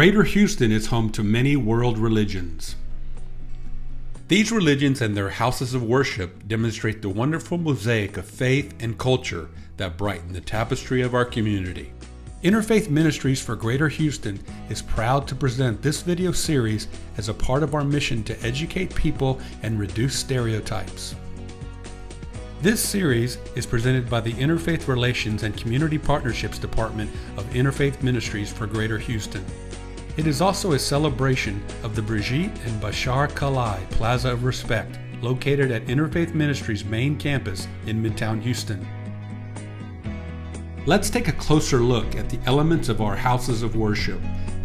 Greater Houston is home to many world religions. These religions and their houses of worship demonstrate the wonderful mosaic of faith and culture that brighten the tapestry of our community. Interfaith Ministries for Greater Houston is proud to present this video series as a part of our mission to educate people and reduce stereotypes. This series is presented by the Interfaith Relations and Community Partnerships Department of Interfaith Ministries for Greater Houston. It is also a celebration of the Brigitte and Bashar Kalai Plaza of Respect, located at Interfaith Ministries' main campus in Midtown Houston. Let's take a closer look at the elements of our houses of worship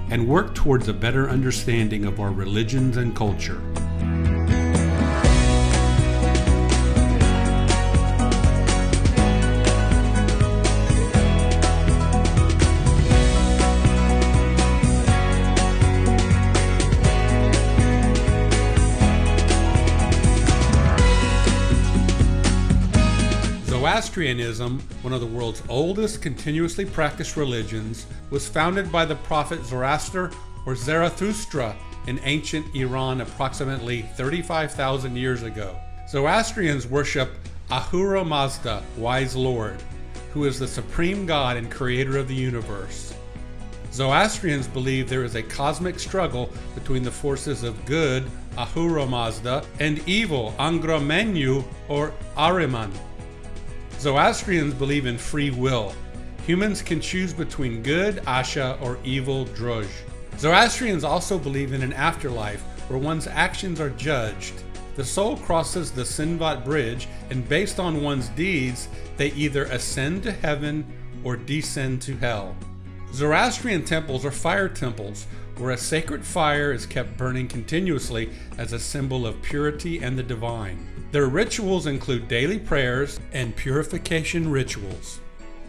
and work towards a better understanding of our religions and culture. Zoroastrianism, one of the world's oldest continuously practiced religions, was founded by the prophet Zoroaster or Zarathustra in ancient Iran approximately 35,000 years ago. Zoroastrians worship Ahura Mazda, wise Lord, who is the supreme God and creator of the universe. Zoroastrians believe there is a cosmic struggle between the forces of good, Ahura Mazda, and evil, Angra Mainyu or Ahriman. Zoroastrians believe in free will. Humans can choose between good, Asha, or evil, Droj. Zoroastrians also believe in an afterlife where one's actions are judged. The soul crosses the Sinvat bridge, and based on one's deeds, they either ascend to heaven or descend to hell. Zoroastrian temples are fire temples, where a sacred fire is kept burning continuously as a symbol of purity and the divine. Their rituals include daily prayers and purification rituals.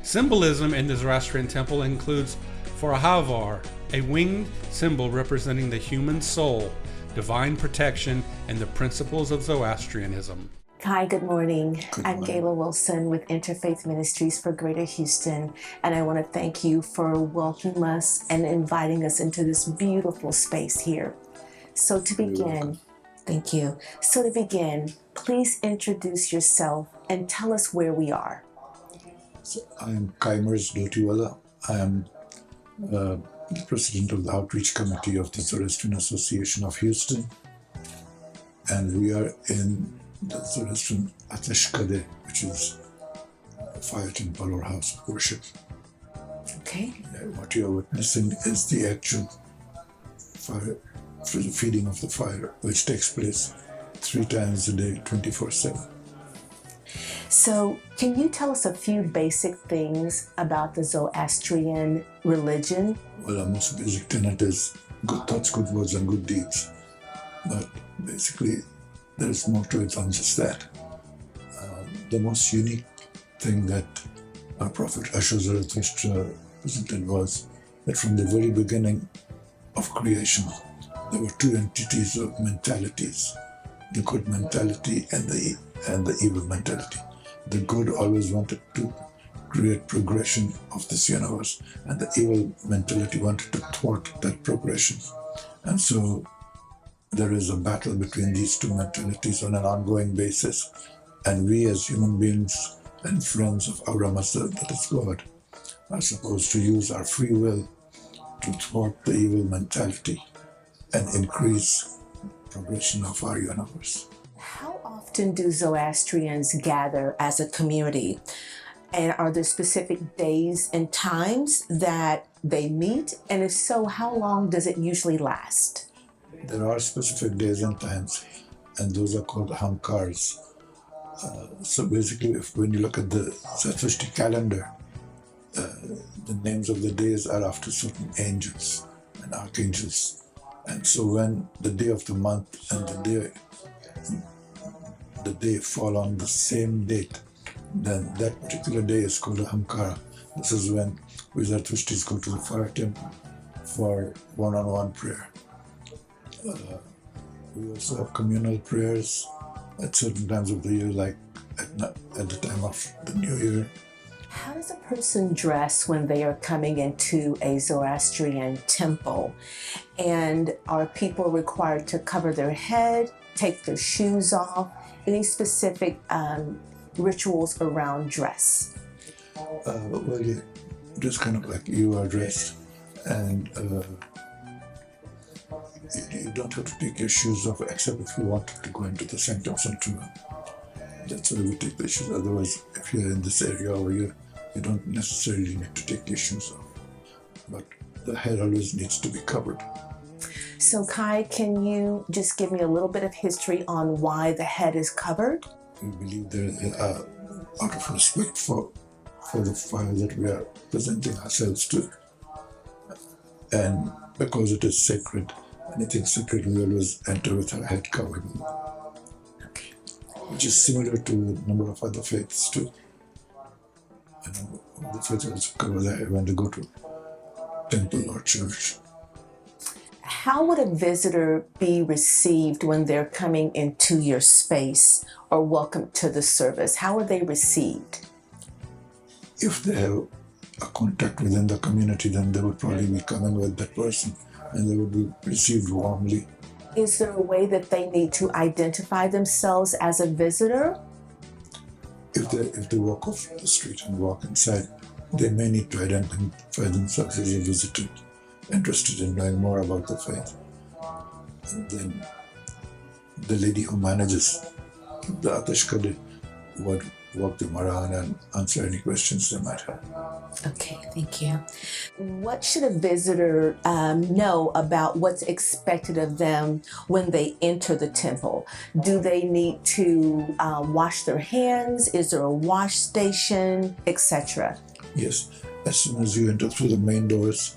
Symbolism in the Zoroastrian temple includes Farahavar, a winged symbol representing the human soul, divine protection, and the principles of Zoroastrianism. Hi, good morning. Good I'm morning. Gayla Wilson with Interfaith Ministries for Greater Houston, and I want to thank you for welcoming us and inviting us into this beautiful space here. So to You're begin, welcome. thank you. So to begin, please introduce yourself and tell us where we are. So I am Kaimers Dotiwala. I am the president of the Outreach Committee of the Zoroastrian Association of Houston, and we are in the Zoroastrian Atesh Kadeh, which is a fire temple or house of worship. Okay. What you are witnessing is the actual fire, feeding of the fire, which takes place 3 times a day, 24/7. So can you tell us a few basic things about the Zoroastrian religion? Well, our most basic tenet is good thoughts, good words, and good deeds. But basically, there's more to it than just that. The most unique thing that our prophet Ashur Zarathustra presented was that from the very beginning of creation, there were 2 entities of mentalities: the good mentality and the evil mentality. The good always wanted to create progression of this universe, and the evil mentality wanted to thwart that progression. And so there is a battle between these 2 mentalities on an ongoing basis, and we as human beings and friends of Ahura Mazda, that is God, are supposed to use our free will to thwart the evil mentality and increase progression of our universe. How often do Zoroastrians gather as a community? And are there specific days and times that they meet? And if so, how long does it usually last? There are specific days and times, and those are called hamkars. So basically, when you look at the Zarathustri calendar, the names of the days are after certain angels and archangels. And so when the day of the month and the day fall on the same date, then that particular day is called a hamkara. This is when we Zarathustris go to the fire temple for one-on-one prayer. We also have communal prayers at certain times of the year, like at the time of the New Year, How does a person dress when they are coming into a Zoroastrian temple? And are people required to cover their head, take their shoes off? Any specific rituals around dress? Well, yeah, just kind of like you are dressed, and you don't have to take your shoes off except if you want to go into the sanctum sanctorum. That's why we take the shoes. Otherwise, if you're in this area over here, you don't necessarily need to take your shoes off. But the head always needs to be covered. So Kai, can you just give me a little bit of history on why the head is covered? We believe there, out of respect for the fire that we are presenting ourselves to, and because it is sacred, anything sacred we always enter with our head covered, Okay. which is similar to a number of other faiths too. And the faiths also cover their head when they go to temple or church. How would a visitor be received when they're coming into your space or welcome to the service? How are they received? If they have a contact within the community, then they would probably be coming with that person and they would be received warmly. Is there a way that they need to identify themselves as a visitor? If they walk off the street and walk inside, they may need to identify themselves as a visitor, interested in knowing more about the faith. And then the lady who manages the Atashkade would walk them around and answer any questions they might have. Okay, thank you. What should a visitor know about what's expected of them when they enter the temple? Do they need to wash their hands? Is there a wash station, etc.? Yes, as soon as you enter through the main doors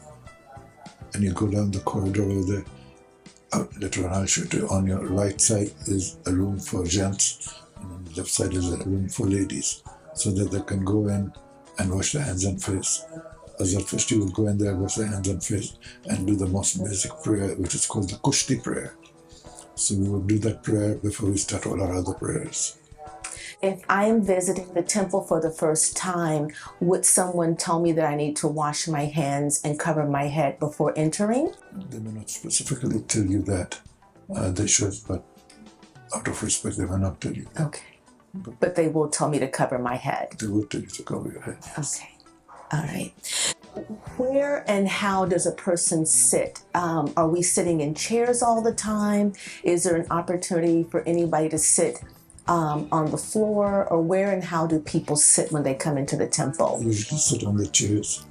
and you go down the corridor over there, later on I'll show you, on your right side is a room for gents, and on the left side is a room for ladies, so that they can go in and wash their hands and face. As a first, you will go in there, wash their hands and face, and do the most basic prayer, which is called the Kushti prayer. So we will do that prayer before we start all our other prayers. If I am visiting the temple for the first time, would someone tell me that I need to wash my hands and cover my head before entering? They may not specifically tell you that. They should, but out of respect, they will not tell you. Okay. But they will tell me to cover my head. They will tell you to cover your head. Okay. All right. Where and how does a person sit? Are we sitting in chairs all the time? Is there an opportunity for anybody to sit on the floor? Or where and how do people sit when they come into the temple? They usually sit on the chairs,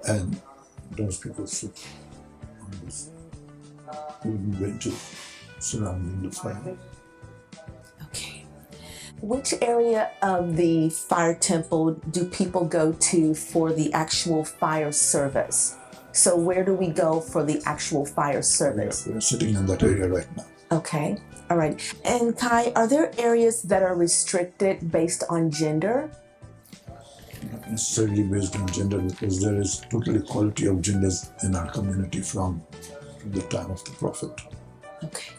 and those people sit on this wooden benches surrounding the fire. Okay. Which area of the fire temple do people go to for the actual fire service? So where do we go for the actual fire service? We're sitting in that area right now. Okay. All right. And Kai, are there areas that are restricted based on gender? Not necessarily based on gender, because there is total equality of genders in our community from the time of the Prophet. Okay.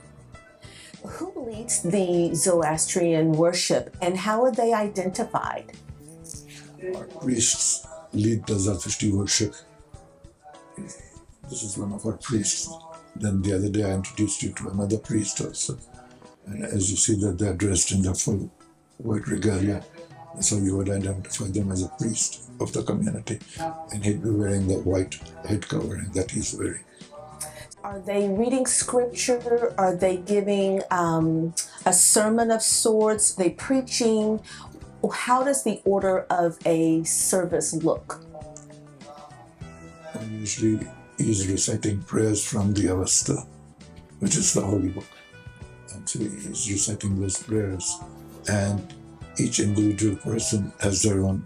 Who leads the Zoroastrian worship and how are they identified? Our priests lead the Zoroastrian worship. This is one of our priests. Then the other day I introduced you to another priest also. And as you see that they're dressed in the full white regalia, so you would identify them as a priest of the community. And he'd be wearing the white head covering that he's wearing. Are they reading scripture? Are they giving a sermon of sorts? Are they preaching? How does the order of a service look? And usually he's reciting prayers from the Avesta, which is the holy book. And so he's reciting those prayers. And each individual person has their own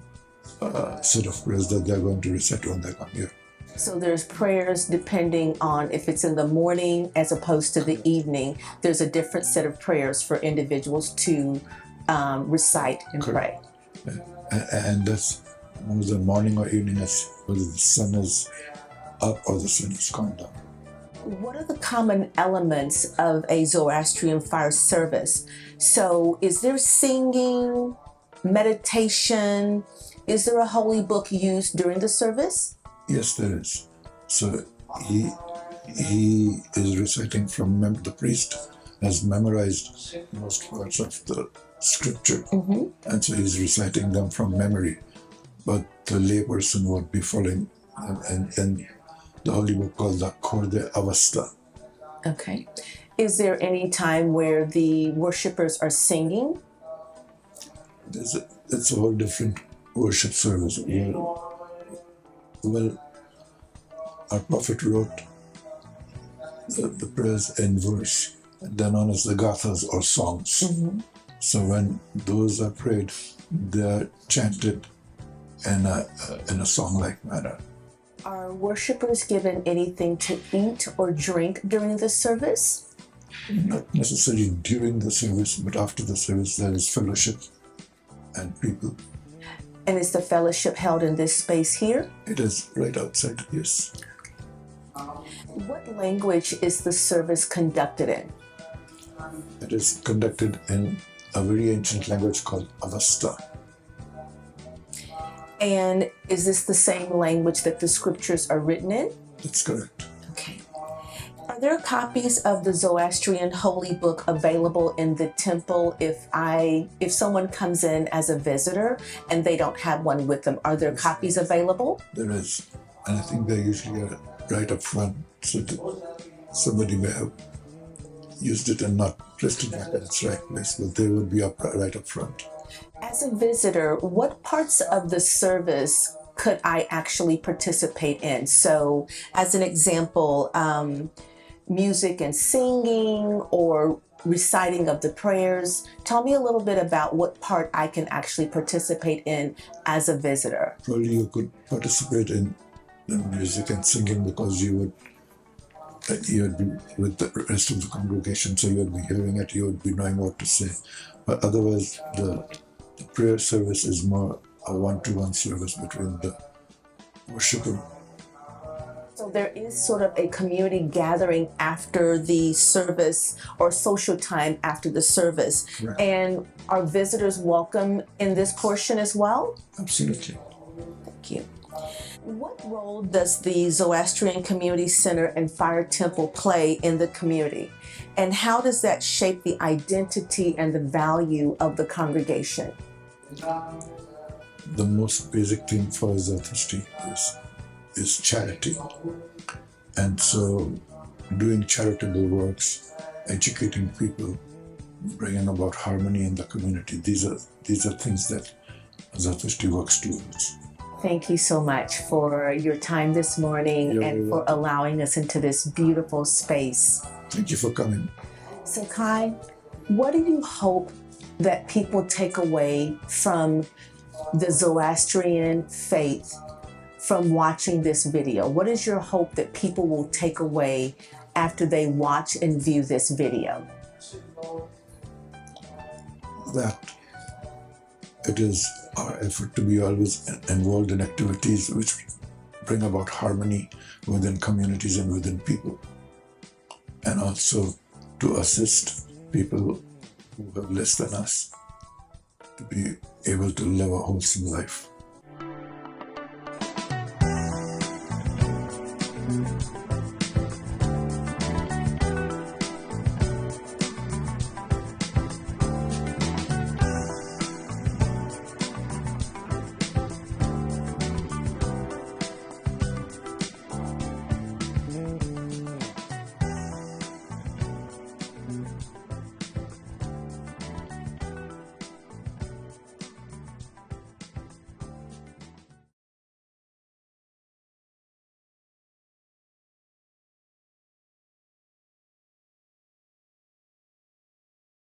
set of prayers that they're going to recite when they come here. So there's prayers depending on if it's in the morning as opposed to the evening. There's a different set of prayers for individuals to recite and pray. And that's whether morning or evening, whether the sun is up or the sun is gone down. What are the common elements of a Zoroastrian fire service? So is there singing, meditation, Is there a holy book used during the service? Yes, there is. So he is reciting from the priest has memorized most parts of the scripture, and so he's reciting them from memory. But the layperson would be following in the holy book called the Korde Avasta. Okay. Is there any time where the worshipers are singing? It's a whole different worship service. Well, our prophet wrote the prayers in verse. They're known as the gathas or songs. So when those are prayed, they are chanted in a song-like manner. Are worshipers given anything to eat or drink during the service? Not necessarily during the service, but after the service there is fellowship and people. And is the fellowship held in this space here? It is right outside, yes. What language is the service conducted in? It is conducted in a very ancient language called Avesta. And is this the same language that the scriptures are written in? That's correct. Okay. Are there copies of the Zoroastrian holy book available in the temple if someone comes in as a visitor and they don't have one with them? Are there copies available? There is. And I think they usually are right up front, so that somebody may have used it and not placed it back in its right place, but they would be right up front. As a visitor, what parts of the service could I actually participate in? So, as an example, music and singing or reciting of the prayers. Tell me a little bit about what part I can actually participate in as a visitor. Probably you could participate in the music and singing because you would be with the rest of the congregation, so you would be hearing it, you would be knowing what to say. But otherwise, the prayer service is more a one-to-one service between the worshiper. So there is sort of a community gathering after the service or social time after the service. Right. And are visitors welcome in this portion as well? Absolutely. Thank you. What role does the Zoroastrian Community Center and Fire Temple play in the community? And how does that shape the identity and the value of the congregation? The most basic thing for Zoroastrian is charity. And so doing charitable works, educating people, bringing about harmony in the community, these are things that Zoroastrian works towards. Thank you so much for your time this morning and for allowing us into this beautiful space. Thank you for coming. So Kai, what do you hope that people take away from the Zoroastrian faith from watching this video? What is your hope that people will take away after they watch and view this video? That it is our effort to be always involved in activities which bring about harmony within communities and within people, and also to assist people who have less than us to be able to live a wholesome life.